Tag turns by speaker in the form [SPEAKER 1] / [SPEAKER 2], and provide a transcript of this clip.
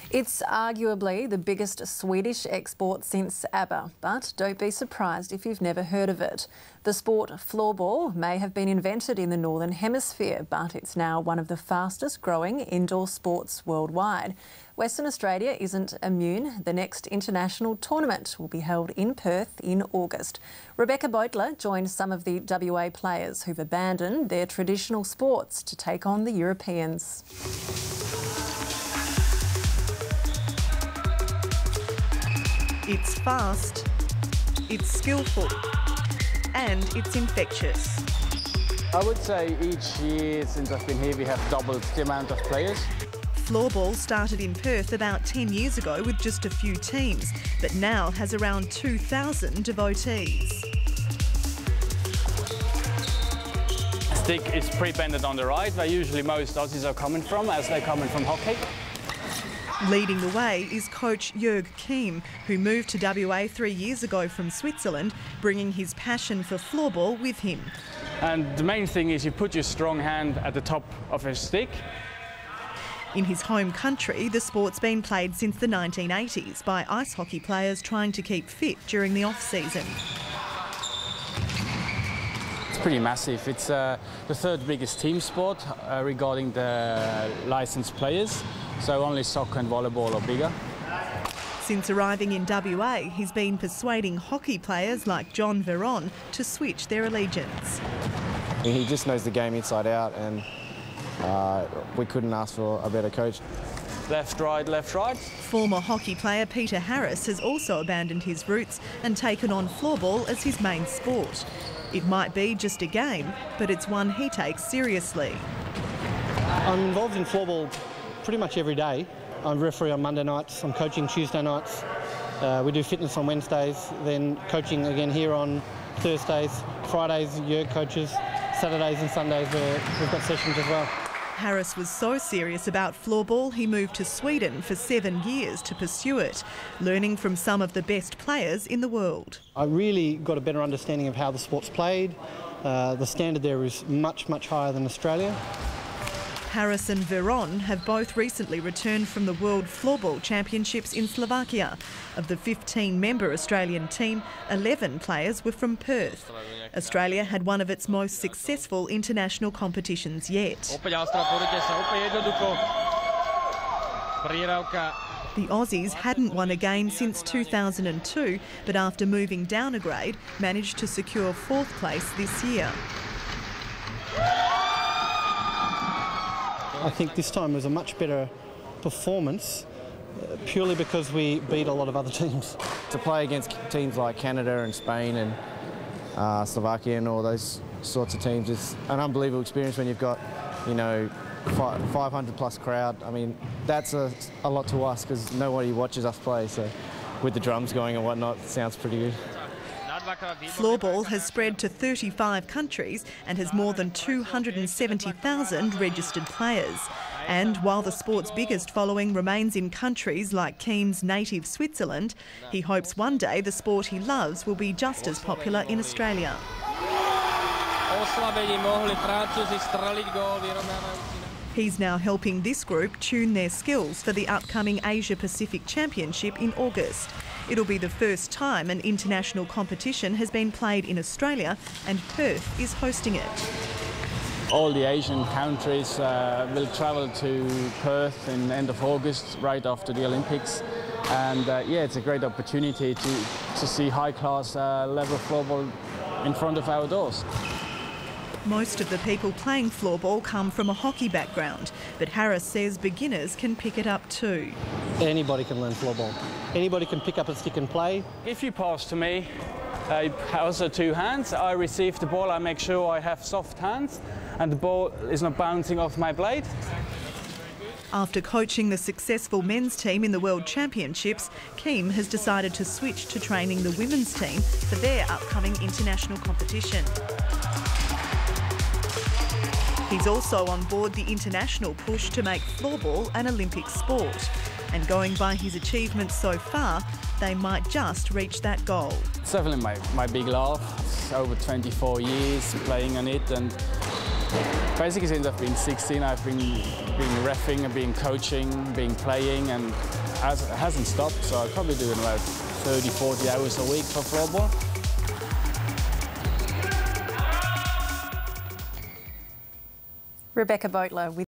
[SPEAKER 1] It's arguably the biggest Swedish export since ABBA, but don't be surprised if you've never heard of it. The sport floorball may have been invented in the Northern Hemisphere, but it's now one of the fastest growing indoor sports worldwide. Western Australia isn't immune. The next international tournament will be held in Perth in August. Rebecca Beutler joined some of the WA players who've abandoned their traditional sports to take on the Europeans.
[SPEAKER 2] It's fast, it's skillful, and it's infectious.
[SPEAKER 3] I would say each year since I've been here we have doubled the amount of players.
[SPEAKER 2] Floorball started in Perth about 10 years ago with just a few teams, but now has around 2,000 devotees.
[SPEAKER 3] Stick is pre-bended on the right, where usually most Aussies are coming from, as they're coming from hockey.
[SPEAKER 2] Leading the way is coach Juerg Kihm, who moved to WA 3 years ago from Switzerland, bringing his passion for floorball with him.
[SPEAKER 3] And the main thing is you put your strong hand at the top of a stick.
[SPEAKER 2] In his home country, the sport's been played since the 1980s by ice hockey players trying to keep fit during the off-season.
[SPEAKER 3] It's pretty massive. It's the third biggest team sport regarding the licensed players. So only soccer and volleyball are bigger.
[SPEAKER 2] Since arriving in WA, he's been persuading hockey players like Veron to switch their allegiance.
[SPEAKER 4] He just knows the game inside out, and we couldn't ask for a better coach.
[SPEAKER 3] Left, right, left, right.
[SPEAKER 2] Former hockey player Peter Harris has also abandoned his roots and taken on floorball as his main sport. It might be just a game, but it's one he takes seriously.
[SPEAKER 5] I'm involved in floorball pretty much every day. I'm referee on Monday nights, I'm coaching Tuesday nights, we do fitness on Wednesdays, then coaching again here on Thursdays, Fridays Juerg coaches, Saturdays and Sundays we've got sessions as well.
[SPEAKER 2] Harris was so serious about floorball he moved to Sweden for 7 years to pursue it, learning from some of the best players in the world.
[SPEAKER 5] I really got a better understanding of how the sport's played. The standard there is much, much higher than Australia.
[SPEAKER 2] Harris and Veron have both recently returned from the World Floorball Championships in Slovakia. Of the 15-member Australian team, 11 players were from Perth. Australia had one of its most successful international competitions yet. The Aussies hadn't won a game since 2002, but after moving down a grade, managed to secure 4th place this year.
[SPEAKER 5] I think this time was a much better performance, purely because we beat a lot of other teams.
[SPEAKER 4] To play against teams like Canada and Spain and Slovakia and all those sorts of teams is an unbelievable experience when you've got, you know, 500 plus crowd. I mean, that's a lot to us because nobody watches us play, so with the drums going and whatnot, it sounds pretty good.
[SPEAKER 2] Floorball has spread to 35 countries and has more than 270,000 registered players. And while the sport's biggest following remains in countries like Kim's native Switzerland, he hopes one day the sport he loves will be just as popular in Australia. He's now helping this group tune their skills for the upcoming Asia Pacific Championship in August. It'll be the first time an international competition has been played in Australia, and Perth is hosting it.
[SPEAKER 3] All the Asian countries will travel to Perth in the end of August, right after the Olympics. And yeah, it's a great opportunity to see high-class level floorball in front of our doors.
[SPEAKER 2] Most of the people playing floorball come from a hockey background, but Harris says beginners can pick it up too.
[SPEAKER 5] Anybody can learn floorball. Anybody can pick up a stick and play.
[SPEAKER 3] If you pass to me, I also 2 hands, I receive the ball, I make sure I have soft hands and the ball is not bouncing off my blade.
[SPEAKER 2] After coaching the successful men's team in the World Championships, Kihm has decided to switch to training the women's team for their upcoming international competition. He's also on board the international push to make floorball an Olympic sport. And going by his achievements so far, they might just reach that goal.
[SPEAKER 3] It's definitely my big love. It's over 24 years playing on it, and Basically, since I've been 16, I've been reffing and been coaching, been playing, and it hasn't stopped. So I'm probably doing about 30, 40 hours a week for floorball.
[SPEAKER 1] Rebecca Boatler with